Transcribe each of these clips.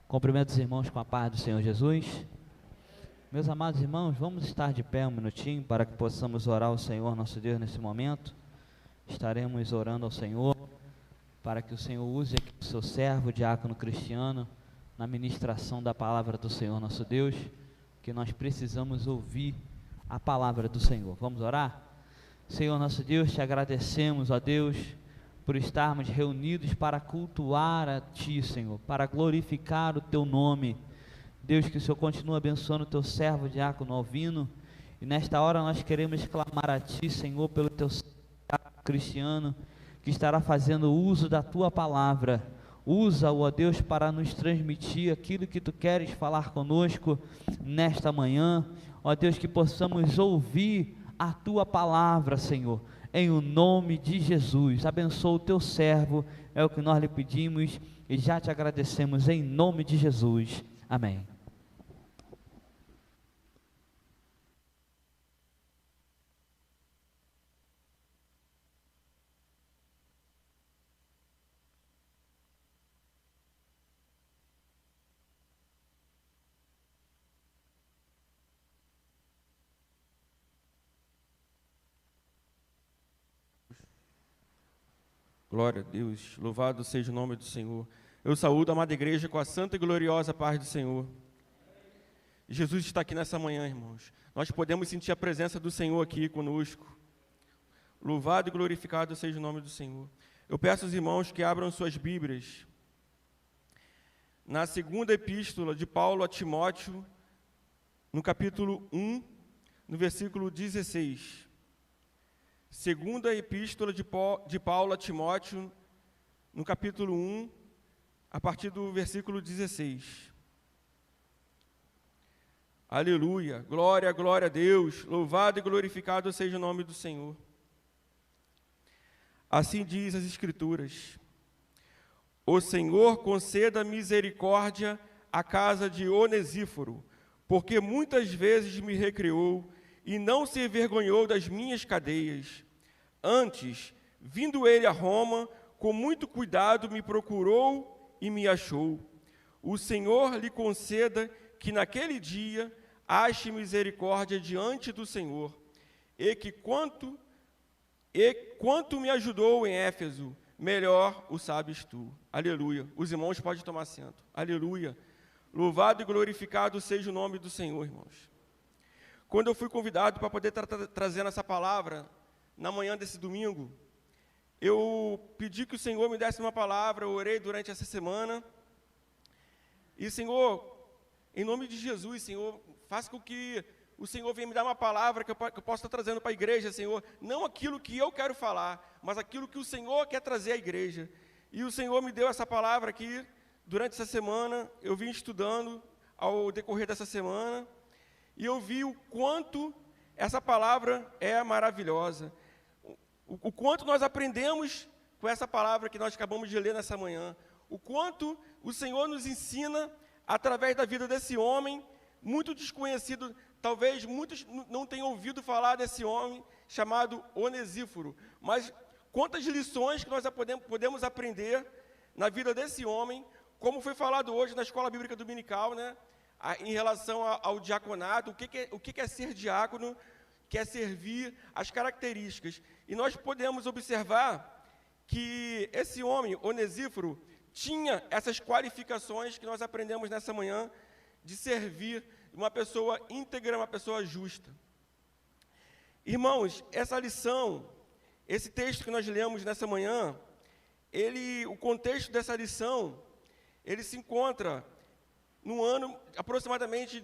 Cumprimento os irmãos com a paz do Senhor Jesus. Meus amados irmãos, vamos estar de pé um minutinho para que possamos orar ao Senhor nosso Deus nesse momento. Estaremos orando ao Senhor para que o Senhor use aqui o seu servo, o diácono Cristiano, na ministração da palavra do Senhor nosso Deus, que nós precisamos ouvir a palavra do Senhor. Vamos orar? Senhor nosso Deus, te agradecemos, ó Deus, por estarmos reunidos para cultuar a Ti, Senhor, para glorificar o Teu nome. Deus, que o Senhor continue abençoando o Teu servo, diácono Alvino, e nesta hora nós queremos clamar a Ti, Senhor, pelo Teu servo Cristiano, que estará fazendo uso da Tua palavra. Usa-o, ó Deus, para nos transmitir aquilo que Tu queres falar conosco nesta manhã. Ó Deus, que possamos ouvir a Tua palavra, Senhor, em o nome de Jesus. Abençoa o Teu servo, é o que nós lhe pedimos e já te agradecemos em nome de Jesus. Amém. Glória a Deus, louvado seja o nome do Senhor. Eu saúdo a amada igreja com a santa e gloriosa paz do Senhor. Jesus está aqui nessa manhã, irmãos. Nós podemos sentir a presença do Senhor aqui conosco. Louvado e glorificado seja o nome do Senhor. Eu peço aos irmãos que abram suas Bíblias na segunda epístola de Paulo a Timóteo, no capítulo 1, no versículo 16. Segunda epístola de Paulo a Timóteo, no capítulo 1, a partir do versículo 16. Aleluia, glória, glória a Deus, louvado e glorificado seja o nome do Senhor. Assim diz as Escrituras: o Senhor conceda misericórdia à casa de Onesíforo, porque muitas vezes me recriou e não se envergonhou das minhas cadeias. Antes, vindo ele a Roma, com muito cuidado me procurou e me achou. O Senhor lhe conceda que naquele dia ache misericórdia diante do Senhor, e quanto me ajudou em Éfeso, melhor o sabes tu. Aleluia. Os irmãos podem tomar assento. Aleluia. Louvado e glorificado seja o nome do Senhor, irmãos. Quando eu fui convidado para poder trazer essa palavra, na manhã desse domingo, eu pedi que o Senhor me desse uma palavra, eu orei durante essa semana, e Senhor, em nome de Jesus, Senhor, faça com que o Senhor venha me dar uma palavra que eu possa estar trazendo para a igreja, Senhor, não aquilo que eu quero falar, mas aquilo que o Senhor quer trazer à igreja. E o Senhor me deu essa palavra aqui, durante essa semana, eu vim estudando ao decorrer dessa semana, e eu vi o quanto essa palavra é maravilhosa, o quanto nós aprendemos com essa palavra que nós acabamos de ler nessa manhã, o quanto o Senhor nos ensina através da vida desse homem, muito desconhecido, talvez muitos não tenham ouvido falar desse homem chamado Onesíforo, mas quantas lições que nós podemos aprender na vida desse homem, como foi falado hoje na Escola Bíblica Dominical, né? Em relação ao diaconato, o que é ser diácono, que é servir, as características. E nós podemos observar que esse homem, Onesíforo, tinha essas qualificações que nós aprendemos nessa manhã, de servir uma pessoa íntegra, uma pessoa justa. Irmãos, essa lição, esse texto que nós lemos nessa manhã, o contexto dessa lição, ele se encontra no ano, aproximadamente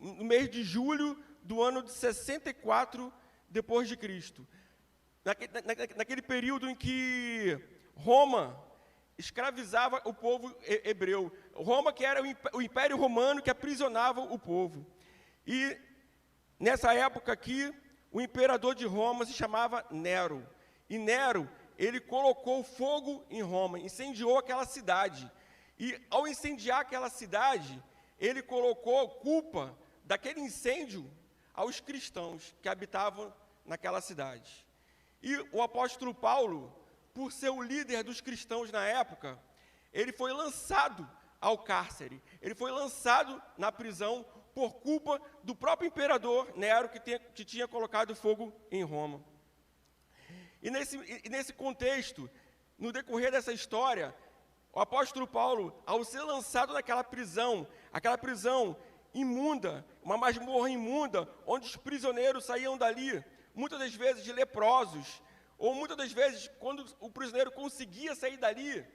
no mês de julho do ano de 64 depois de Cristo. Naquele período em que Roma escravizava o povo hebreu. Roma, que era o Império Romano, que aprisionava o povo. E nessa época aqui, o imperador de Roma se chamava Nero. E Nero, ele colocou fogo em Roma, incendiou aquela cidade. E ao incendiar aquela cidade, ele colocou culpa daquele incêndio aos cristãos que habitavam naquela cidade. E o apóstolo Paulo, por ser o líder dos cristãos na época, ele foi lançado ao cárcere. Ele foi lançado na prisão por culpa do próprio imperador Nero, que tinha colocado fogo em Roma. E nesse contexto, no decorrer dessa história, o apóstolo Paulo, ao ser lançado naquela prisão, aquela prisão imunda, uma masmorra imunda, onde os prisioneiros saíam dali, muitas das vezes leprosos, ou muitas das vezes, quando o prisioneiro conseguia sair dali,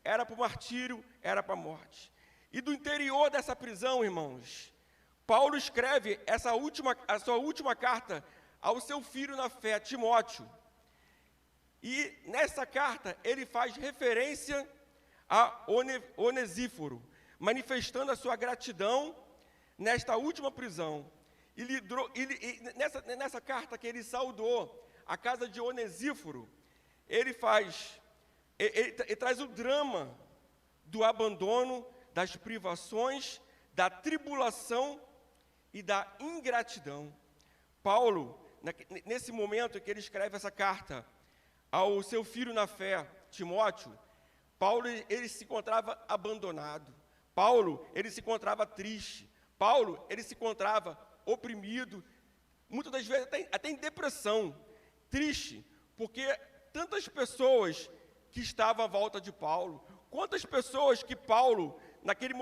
era para o martírio, era para a morte. E do interior dessa prisão, irmãos, Paulo escreve a sua última carta ao seu filho na fé, Timóteo. E nessa carta ele faz referência a Onesíforo, manifestando a sua gratidão nesta última prisão. Nessa carta que ele saudou a casa de Onesíforo, ele traz o drama do abandono, das privações, da tribulação e da ingratidão. Paulo, nesse momento em que ele escreve essa carta ao seu filho na fé, Timóteo, Paulo ele se encontrava abandonado. Paulo ele se encontrava triste. Paulo ele se encontrava oprimido, muitas das vezes até em depressão, triste, porque tantas pessoas que estavam à volta de Paulo, quantas pessoas que Paulo naquele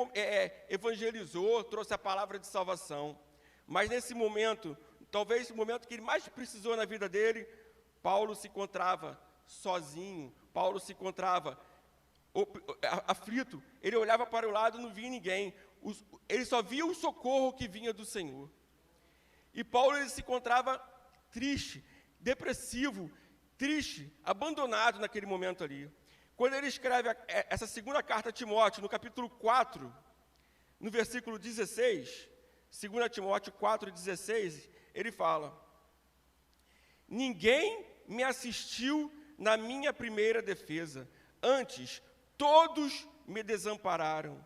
evangelizou, trouxe a palavra de salvação, mas nesse momento, talvez o momento que ele mais precisou na vida dele, Paulo se encontrava sozinho, Paulo se encontrava aflito, ele olhava para o lado e não via ninguém, ele só via o socorro que vinha do Senhor. E Paulo ele se encontrava triste, depressivo, triste, abandonado naquele momento ali. Quando ele escreve essa segunda carta a Timóteo, no capítulo 4, no versículo 16, 2 Timóteo 4, 16, ele fala: ninguém me assistiu na minha primeira defesa, antes todos me desampararam,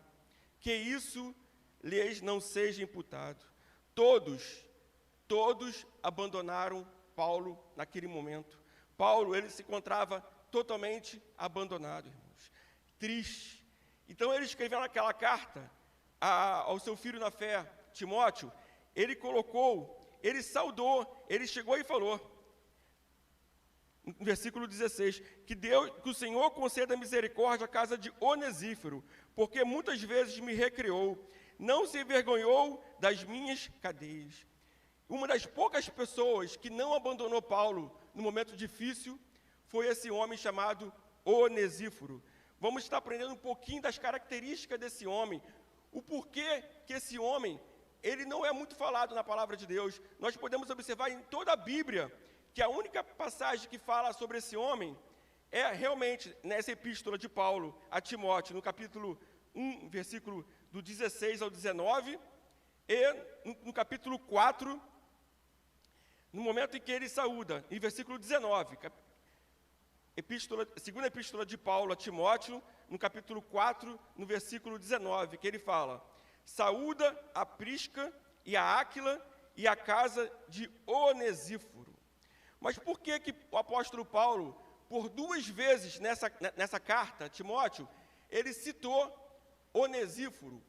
que isso lhes não seja imputado. Todos abandonaram Paulo naquele momento. Paulo, ele se encontrava totalmente abandonado, irmãos, triste. Então ele escreveu naquela carta ao seu filho na fé, Timóteo, ele saudou, ele chegou e falou, no versículo 16, que o Senhor conceda misericórdia à casa de Onesíforo, porque muitas vezes me recriou, não se envergonhou das minhas cadeias. Uma das poucas pessoas que não abandonou Paulo no momento difícil foi esse homem chamado Onesíforo. Vamos estar aprendendo um pouquinho das características desse homem, o porquê que esse homem, ele não é muito falado na palavra de Deus. Nós podemos observar em toda a Bíblia que a única passagem que fala sobre esse homem é realmente nessa epístola de Paulo a Timóteo, no capítulo 1, versículo do 16 ao 19, e no capítulo 4, no momento em que ele saúda, em versículo 19, segunda epístola de Paulo a Timóteo, no capítulo 4, no versículo 19, que ele fala: saúda a Prisca e a Áquila e a casa de Onesíforo. Mas por que o apóstolo Paulo, por duas vezes nessa carta a Timóteo, ele citou Onesíforo,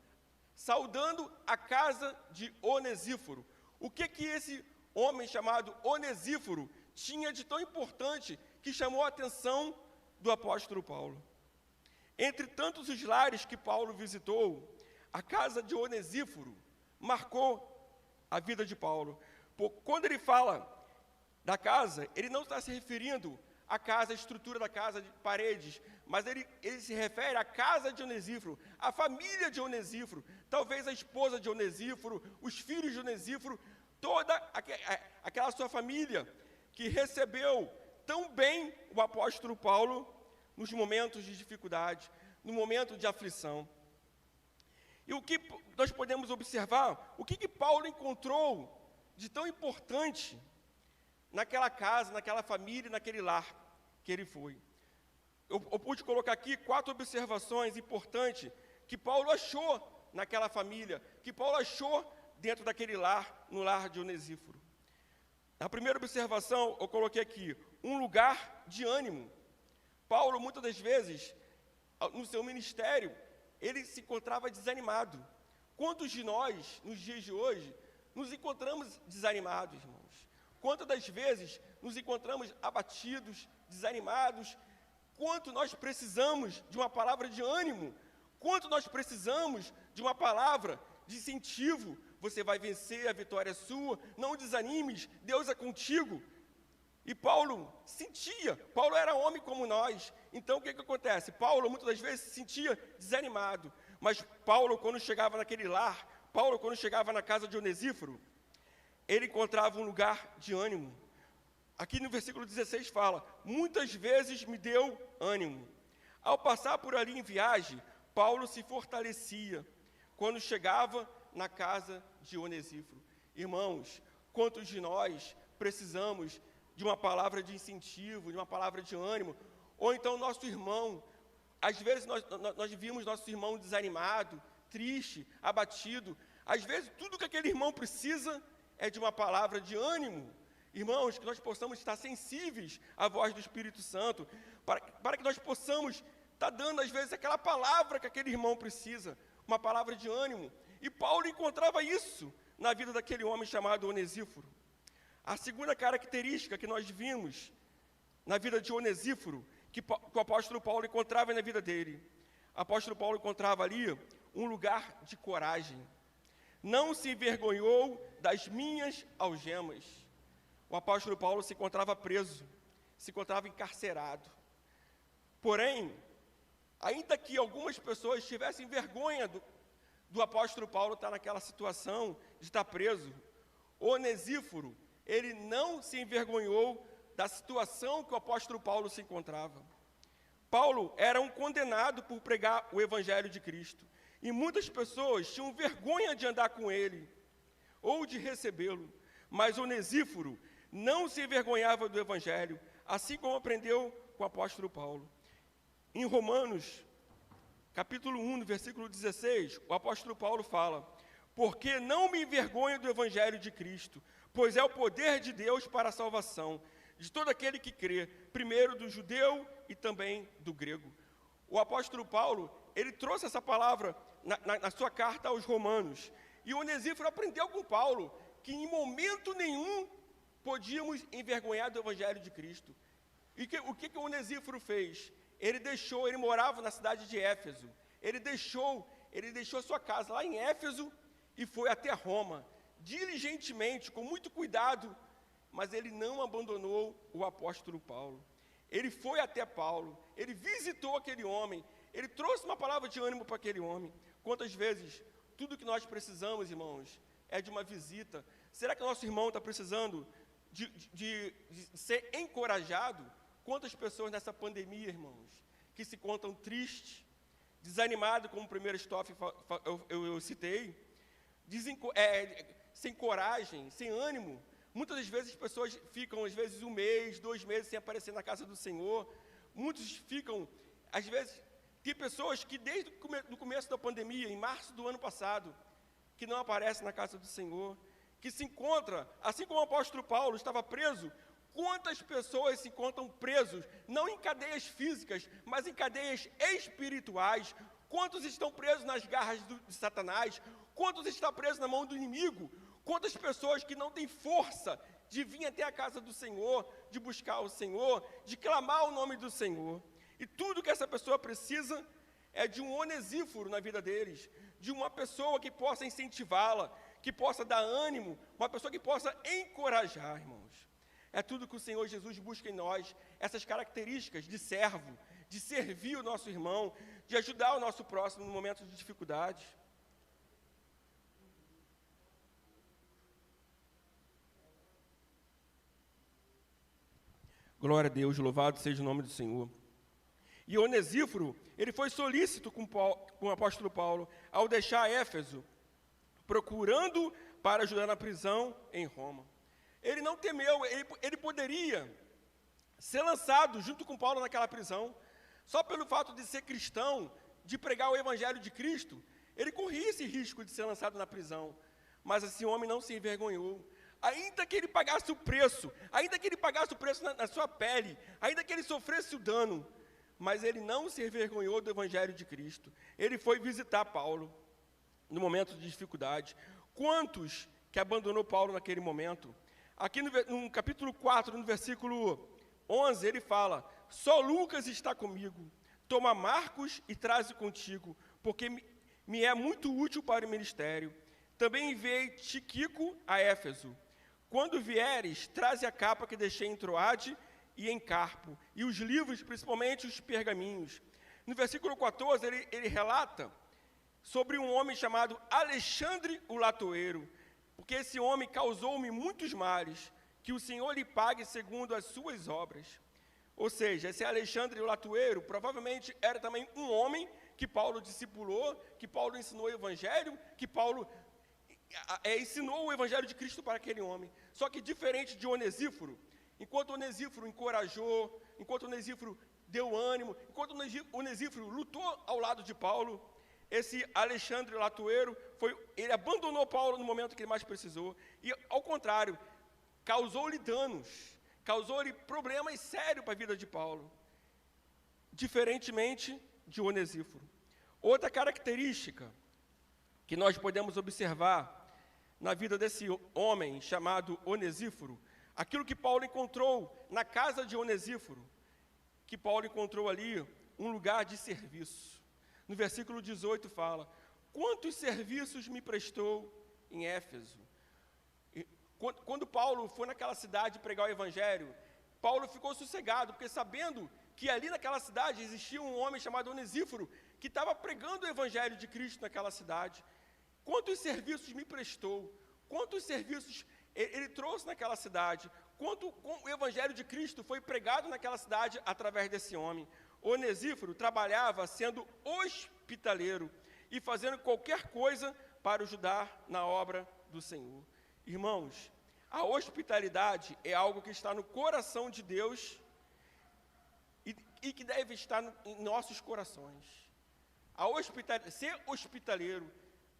saudando a casa de Onesíforo? O que esse homem chamado Onesíforo tinha de tão importante que chamou a atenção do apóstolo Paulo? Entre tantos os lares que Paulo visitou, a casa de Onesíforo marcou a vida de Paulo. Quando ele fala da casa, ele não está se referindo à casa, à estrutura da casa, de paredes, mas ele se refere à casa de Onesíforo, à família de Onesíforo, talvez a esposa de Onesíforo, os filhos de Onesíforo, toda aquela sua família que recebeu tão bem o apóstolo Paulo nos momentos de dificuldade, no momento de aflição. E o que nós podemos observar, o que Paulo encontrou de tão importante naquela casa, naquela família, naquele lar que ele foi. Eu pude colocar aqui 4 observações importantes que Paulo achou naquela família, que Paulo achou dentro daquele lar, no lar de Onesíforo. A primeira observação, eu coloquei aqui, um lugar de ânimo. Paulo, muitas das vezes, no seu ministério, ele se encontrava desanimado. Quantos de nós, nos dias de hoje, nos encontramos desanimados, irmãos? Quantas das vezes nos encontramos abatidos, desanimados? Quanto nós precisamos de uma palavra de ânimo? Quanto nós precisamos de uma palavra de incentivo? Você vai vencer, a vitória é sua, não desanimes, Deus é contigo. E Paulo sentia, Paulo era homem como nós. Então o que acontece? Paulo muitas das vezes se sentia desanimado. Mas Paulo, quando chegava naquele lar, Paulo, quando chegava na casa de Onesíforo, ele encontrava um lugar de ânimo. Aqui no versículo 16 fala: muitas vezes me deu ânimo. Ao passar por ali em viagem, Paulo se fortalecia quando chegava na casa de Onesíforo. Irmãos, quantos de nós precisamos de uma palavra de incentivo, de uma palavra de ânimo? Ou então nosso irmão, às vezes nós vimos nosso irmão desanimado, triste, abatido. Às vezes tudo que aquele irmão precisa é de uma palavra de ânimo. Irmãos, que nós possamos estar sensíveis à voz do Espírito Santo, para que nós possamos estar dando às vezes aquela palavra que aquele irmão precisa, uma palavra de ânimo. E Paulo encontrava isso na vida daquele homem chamado Onesíforo. A segunda característica que nós vimos na vida de Onesíforo, que o apóstolo Paulo encontrava na vida dele, o apóstolo Paulo encontrava ali um lugar de coragem. Não se envergonhou das minhas algemas. O apóstolo Paulo se encontrava preso, se encontrava encarcerado. Porém, ainda que algumas pessoas tivessem vergonha do apóstolo Paulo estar naquela situação de estar preso, Onesíforo, ele não se envergonhou da situação que o apóstolo Paulo se encontrava. Paulo era um condenado por pregar o evangelho de Cristo, e muitas pessoas tinham vergonha de andar com ele, ou de recebê-lo, mas Onesíforo não se envergonhava do evangelho, assim como aprendeu com o apóstolo Paulo. Em Romanos, capítulo 1, versículo 16, o apóstolo Paulo fala: porque não me envergonho do evangelho de Cristo, pois é o poder de Deus para a salvação de todo aquele que crê, primeiro do judeu e também do grego. O apóstolo Paulo, ele trouxe essa palavra na sua carta aos Romanos, e Onesíforo aprendeu com Paulo que em momento nenhum podíamos envergonhar do evangelho de Cristo. E o que Onesíforo fez? Ele morava na cidade de Éfeso, ele deixou sua casa lá em Éfeso e foi até Roma, diligentemente, com muito cuidado, mas ele não abandonou o apóstolo Paulo. Ele foi até Paulo, ele visitou aquele homem, ele trouxe uma palavra de ânimo para aquele homem. Quantas vezes, tudo que nós precisamos, irmãos, é de uma visita. Será que o nosso irmão está precisando de ser encorajado? Quantas pessoas nessa pandemia, irmãos, que se encontram tristes, desanimados, como o primeiro Stoff eu citei, sem coragem, sem ânimo. Muitas das vezes as pessoas ficam, às vezes, 1 mês, 2 meses sem aparecer na casa do Senhor. Muitos ficam, às vezes, tem pessoas que desde o começo da pandemia, em março do ano passado, que não aparecem na casa do Senhor, que se encontra, assim como o apóstolo Paulo estava preso. Quantas pessoas se encontram presos, não em cadeias físicas, mas em cadeias espirituais? Quantos estão presos nas garras de Satanás? Quantos estão presos na mão do inimigo? Quantas pessoas que não têm força de vir até a casa do Senhor, de buscar o Senhor, de clamar o nome do Senhor? E tudo que essa pessoa precisa é de um Onesíforo na vida deles, de uma pessoa que possa incentivá-la, que possa dar ânimo, uma pessoa que possa encorajar, irmãos. É tudo que o Senhor Jesus busca em nós, essas características de servo, de servir o nosso irmão, de ajudar o nosso próximo no momento de dificuldade. Glória a Deus, louvado seja o nome do Senhor. E Onesíforo, ele foi solícito com o apóstolo Paulo, ao deixar Éfeso, procurando para ajudar na prisão em Roma. Ele não temeu, ele poderia ser lançado junto com Paulo naquela prisão, só pelo fato de ser cristão, de pregar o evangelho de Cristo, ele corria esse risco de ser lançado na prisão, mas esse homem não se envergonhou. Ainda que ele pagasse o preço, na sua pele, ainda que ele sofresse o dano, mas ele não se envergonhou do evangelho de Cristo. Ele foi visitar Paulo no momento de dificuldade. Quantos que abandonou Paulo naquele momento? Aqui no capítulo 4, no versículo 11, ele fala: só Lucas está comigo, toma Marcos e traze contigo, porque me é muito útil para o ministério. Também enviei Tíquico a Éfeso. Quando vieres, traze a capa que deixei em Troade e em Carpo, e os livros, principalmente os pergaminhos. No versículo 14, ele relata sobre um homem chamado Alexandre o Latoeiro, porque esse homem causou-me muitos males, que o Senhor lhe pague segundo as suas obras. Ou seja, esse Alexandre o Latoeiro provavelmente era também um homem que Paulo discipulou, que Paulo ensinou o evangelho, que Paulo ensinou o evangelho de Cristo para aquele homem. Só que diferente de Onesíforo, enquanto Onesíforo encorajou, enquanto Onesíforo deu ânimo, enquanto Onesíforo lutou ao lado de Paulo, esse Alexandre Latoeiro, ele abandonou Paulo no momento que ele mais precisou, e ao contrário, causou-lhe danos, causou-lhe problemas sérios para a vida de Paulo, diferentemente de Onesíforo. Outra característica que nós podemos observar na vida desse homem chamado Onesíforo, aquilo que Paulo encontrou na casa de Onesíforo, que Paulo encontrou ali um lugar de serviço. No versículo 18 fala: quantos serviços me prestou em Éfeso? Quando Paulo foi naquela cidade pregar o evangelho, Paulo ficou sossegado, porque sabendo que ali naquela cidade existia um homem chamado Onesíforo, que estava pregando o evangelho de Cristo naquela cidade. Quantos serviços me prestou? Quantos serviços ele trouxe naquela cidade? Quanto o evangelho de Cristo foi pregado naquela cidade através desse homem? Onesíforo trabalhava sendo hospitaleiro e fazendo qualquer coisa para ajudar na obra do Senhor. Irmãos, a hospitalidade é algo que está no coração de Deus e que deve estar em nossos corações. Ser hospitaleiro,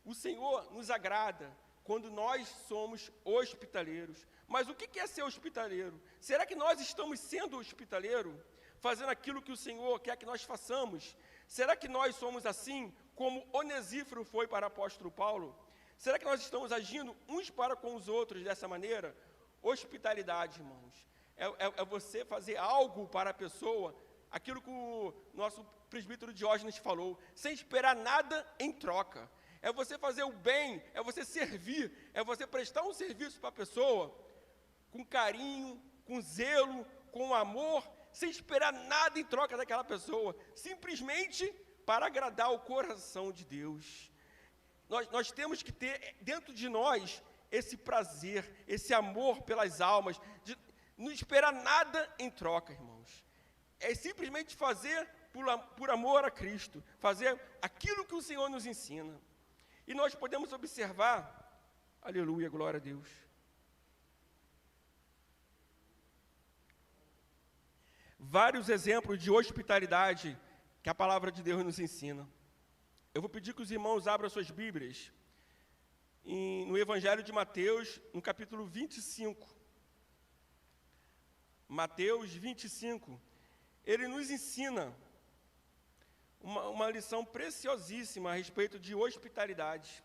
o Senhor nos agrada quando nós somos hospitaleiros. Mas o que é ser hospitaleiro? Será que nós estamos sendo hospitaleiro? Fazendo aquilo que o Senhor quer que nós façamos? Será que nós somos assim como Onesíforo foi para o apóstolo Paulo? Será que nós estamos agindo uns para com os outros dessa maneira? Hospitalidade, irmãos, é você fazer algo para a pessoa, aquilo que o nosso presbítero Diógenes falou, sem esperar nada em troca. É você fazer o bem, é você servir, é você prestar um serviço para a pessoa, com carinho, com zelo, com amor, sem esperar nada em troca daquela pessoa, simplesmente para agradar o coração de Deus. Nós temos que ter dentro de nós esse prazer, esse amor pelas almas, de não esperar nada em troca, irmãos. É simplesmente fazer por amor a Cristo, fazer aquilo que o Senhor nos ensina. E nós podemos observar, aleluia, glória a Deus, vários exemplos de hospitalidade que a palavra de Deus nos ensina. Eu vou pedir que os irmãos abram suas Bíblias no Evangelho de Mateus, no capítulo 25. Mateus 25, ele nos ensina uma lição preciosíssima a respeito de hospitalidade.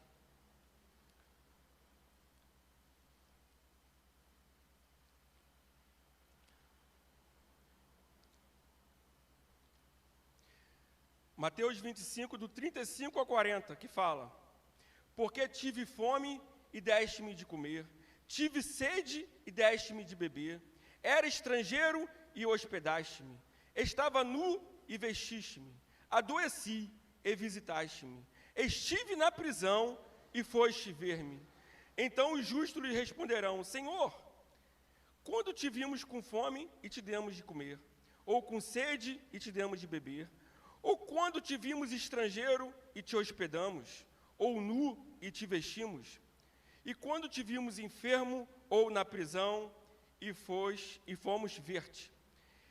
Mateus 25, do 35 a 40, que fala: porque tive fome e deste-me de comer, tive sede e deste-me de beber, era estrangeiro e hospedaste-me, estava nu e vestiste-me, adoeci e visitaste-me, estive na prisão e foste ver-me. Então os justos lhe responderão: Senhor, quando te vimos com fome e te demos de comer, ou com sede e te demos de beber? Ou quando te vimos estrangeiro e te hospedamos, ou nu e te vestimos? E quando te vimos enfermo ou na prisão e fomos ver-te?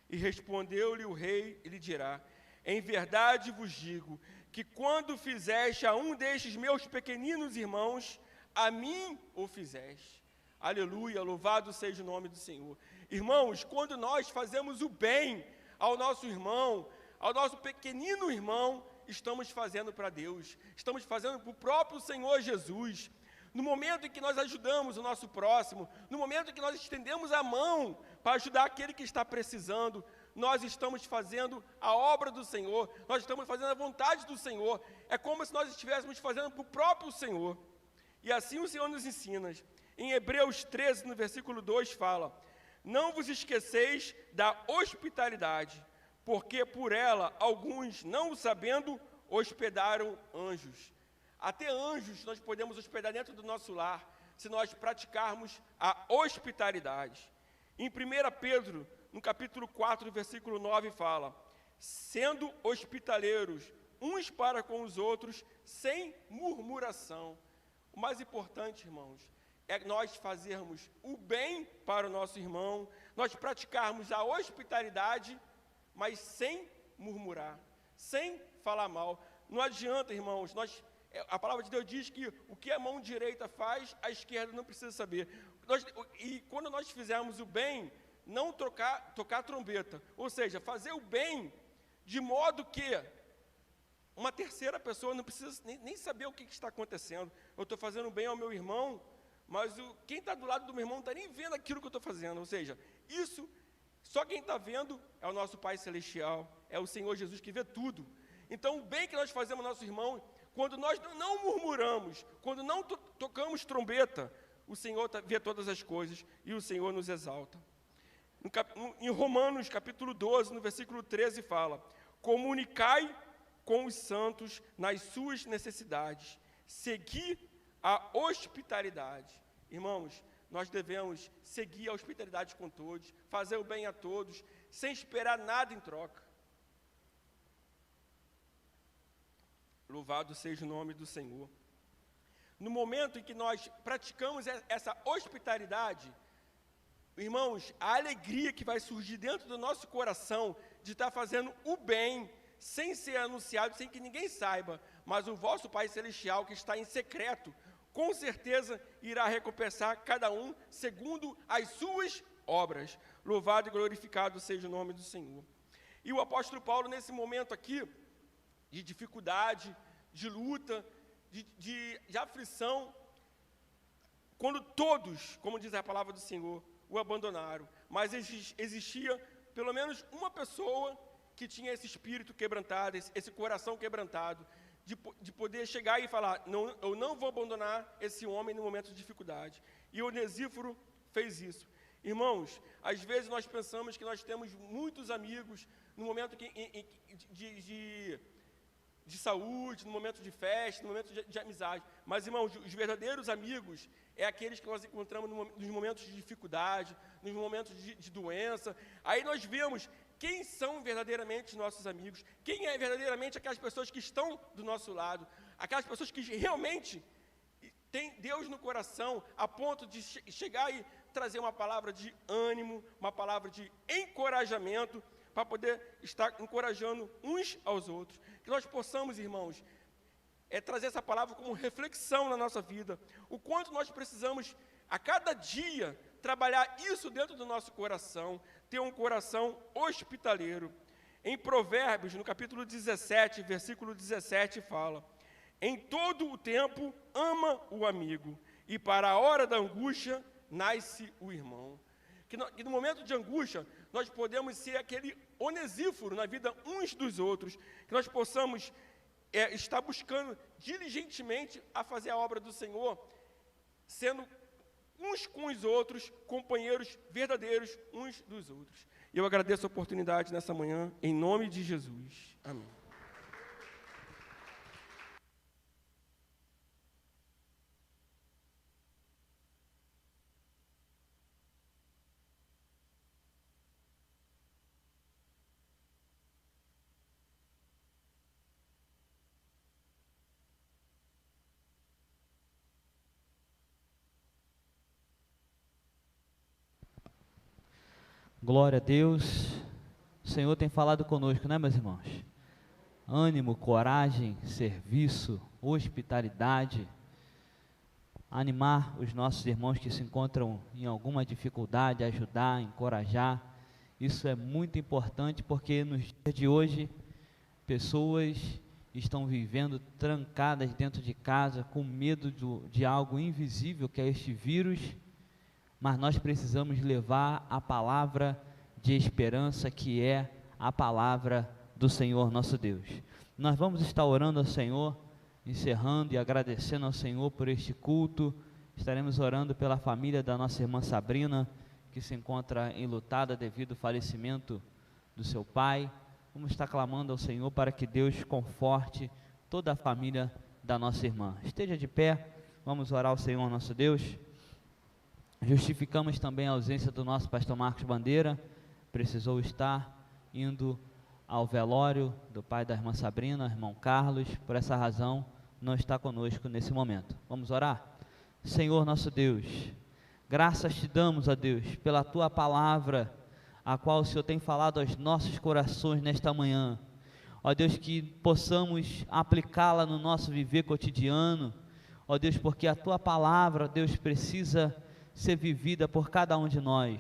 E respondeu-lhe o rei e lhe dirá: em verdade vos digo que quando fizeste a um destes meus pequeninos irmãos, a mim o fizeste. Aleluia, louvado seja o nome do Senhor. Irmãos, quando nós fazemos o bem ao nosso irmão, ao nosso pequenino irmão, estamos fazendo para Deus, estamos fazendo para o próprio Senhor Jesus. No momento em que nós ajudamos o nosso próximo, no momento em que nós estendemos a mão para ajudar aquele que está precisando, nós estamos fazendo a obra do Senhor, nós estamos fazendo a vontade do Senhor. É como se nós estivéssemos fazendo para o próprio Senhor. E assim o Senhor nos ensina. Em Hebreus 13, no versículo 2, fala: não vos esqueceis da hospitalidade, porque por ela alguns, não o sabendo, hospedaram anjos. Até anjos nós podemos hospedar dentro do nosso lar, se nós praticarmos a hospitalidade. Em 1 Pedro, no capítulo 4, versículo 9, fala: sendo hospitaleiros uns para com os outros, sem murmuração. O mais importante, irmãos, é nós fazermos o bem para o nosso irmão, nós praticarmos a hospitalidade, mas sem murmurar, sem falar mal. Não adianta, irmãos, a palavra de Deus diz que o que a mão direita faz, a esquerda não precisa saber. E quando nós fizermos o bem, não tocar trombeta, ou seja, fazer o bem de modo que uma terceira pessoa não precisa nem saber o que está acontecendo. Eu estou fazendo bem ao meu irmão, mas quem está do lado do meu irmão não está nem vendo aquilo que eu estou fazendo. Ou seja, isso, só quem está vendo é o nosso Pai Celestial, é o Senhor Jesus que vê tudo. Então, o bem que nós fazemos ao nosso irmão, quando nós não murmuramos, quando não tocamos trombeta, o Senhor vê todas as coisas e o Senhor nos exalta. Em Romanos, capítulo 12, no versículo 13, fala: comunicai com os santos nas suas necessidades, segui a hospitalidade. Irmãos, nós devemos seguir a hospitalidade com todos, fazer o bem a todos, sem esperar nada em troca. Louvado seja o nome do Senhor. No momento em que nós praticamos essa hospitalidade, irmãos, a alegria que vai surgir dentro do nosso coração de estar fazendo o bem, sem ser anunciado, sem que ninguém saiba, mas o vosso Pai Celestial, que está em secreto, com certeza irá recompensar cada um segundo as suas obras. Louvado e glorificado seja o nome do Senhor. E o apóstolo Paulo, nesse momento aqui, de dificuldade, de luta, de aflição, quando todos, como diz a palavra do Senhor, o abandonaram, mas existia pelo menos uma pessoa que tinha esse espírito quebrantado, esse coração quebrantado, de poder chegar e falar: não, eu não vou abandonar esse homem no momento de dificuldade. E Onesíforo fez isso. Irmãos, às vezes nós pensamos que nós temos muitos amigos no momento de saúde, no momento de festa, no momento de amizade. Mas, irmãos, os verdadeiros amigos é aqueles que nós encontramos nos momentos de dificuldade, nos momentos de doença. Aí nós vemos quem são verdadeiramente nossos amigos, quem é verdadeiramente aquelas pessoas que estão do nosso lado, aquelas pessoas que realmente têm Deus no coração, a ponto de chegar e trazer uma palavra de ânimo, uma palavra de encorajamento, para poder estar encorajando uns aos outros. Que nós possamos, irmãos, trazer essa palavra como reflexão na nossa vida, o quanto nós precisamos, a cada dia, trabalhar isso dentro do nosso coração, ter um coração hospitaleiro. Em Provérbios, no capítulo 17, versículo 17, fala: em todo o tempo ama o amigo, e para a hora da angústia nasce o irmão. Que no momento de angústia, nós podemos ser aquele Onesíforo na vida uns dos outros, que nós possamos estar buscando diligentemente a fazer a obra do Senhor, sendo uns com os outros, companheiros verdadeiros uns dos outros. E eu agradeço a oportunidade nessa manhã, em nome de Jesus. Amém. Glória a Deus. O Senhor tem falado conosco, né, meus irmãos? Ânimo, coragem, serviço, hospitalidade, animar os nossos irmãos que se encontram em alguma dificuldade, ajudar, encorajar. Isso é muito importante, porque nos dias de hoje pessoas estão vivendo trancadas dentro de casa, com medo de algo invisível que é este vírus, mas nós precisamos levar a palavra de esperança, que é a palavra do Senhor nosso Deus. Nós vamos estar orando ao Senhor, encerrando e agradecendo ao Senhor por este culto. Estaremos orando pela família da nossa irmã Sabrina, que se encontra enlutada devido ao falecimento do seu pai. Vamos estar clamando ao Senhor para que Deus conforte toda a família da nossa irmã. Esteja de pé, vamos orar ao Senhor nosso Deus. Justificamos também a ausência do nosso pastor Marcos Bandeira, precisou estar indo ao velório do pai da irmã Sabrina, irmão Carlos, por essa razão não está conosco nesse momento. Vamos orar? Senhor nosso Deus, graças te damos, ó Deus, pela tua palavra, a qual o Senhor tem falado aos nossos corações nesta manhã. Ó Deus, que possamos aplicá-la no nosso viver cotidiano, ó Deus, porque a tua palavra, ó Deus, precisa ser vivida por cada um de nós.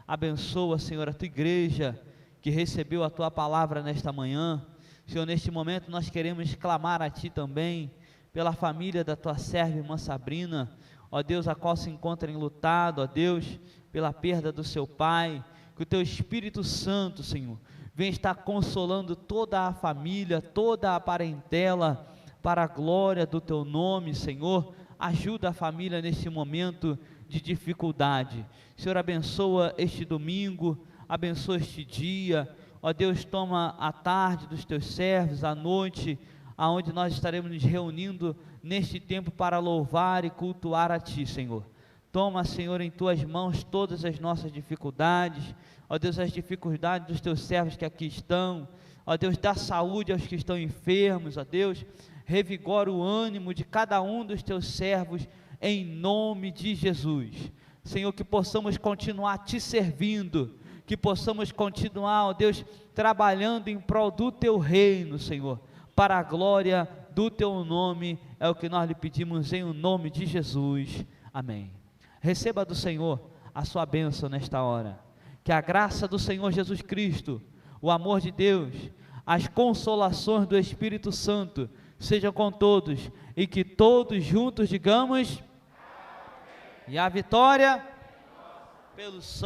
Abençoa, Senhor, a tua igreja que recebeu a tua palavra nesta manhã. Senhor, neste momento nós queremos clamar a ti também pela família da tua serva irmã Sabrina, ó Deus, a qual se encontra enlutada, ó Deus, pela perda do seu pai. Que o teu Espírito Santo, Senhor, venha estar consolando toda a família, toda a parentela, para a glória do teu nome, Senhor. Ajuda a família neste momento de dificuldade. Senhor, abençoa este domingo, abençoa este dia, ó Deus, toma a tarde dos teus servos, a noite, aonde nós estaremos nos reunindo neste tempo para louvar e cultuar a ti, Senhor. Toma, Senhor, em tuas mãos todas as nossas dificuldades, ó Deus, as dificuldades dos teus servos que aqui estão, ó Deus, dá saúde aos que estão enfermos, ó Deus, revigora o ânimo de cada um dos teus servos, em nome de Jesus. Senhor, que possamos continuar te servindo, que possamos continuar, ó Deus, trabalhando em prol do teu reino, Senhor, para a glória do teu nome, é o que nós lhe pedimos em o nome de Jesus, amém. Receba do Senhor a sua bênção nesta hora, que a graça do Senhor Jesus Cristo, o amor de Deus, as consolações do Espírito Santo, sejam com todos, e que todos juntos digamos, amém. E a vitória, pelo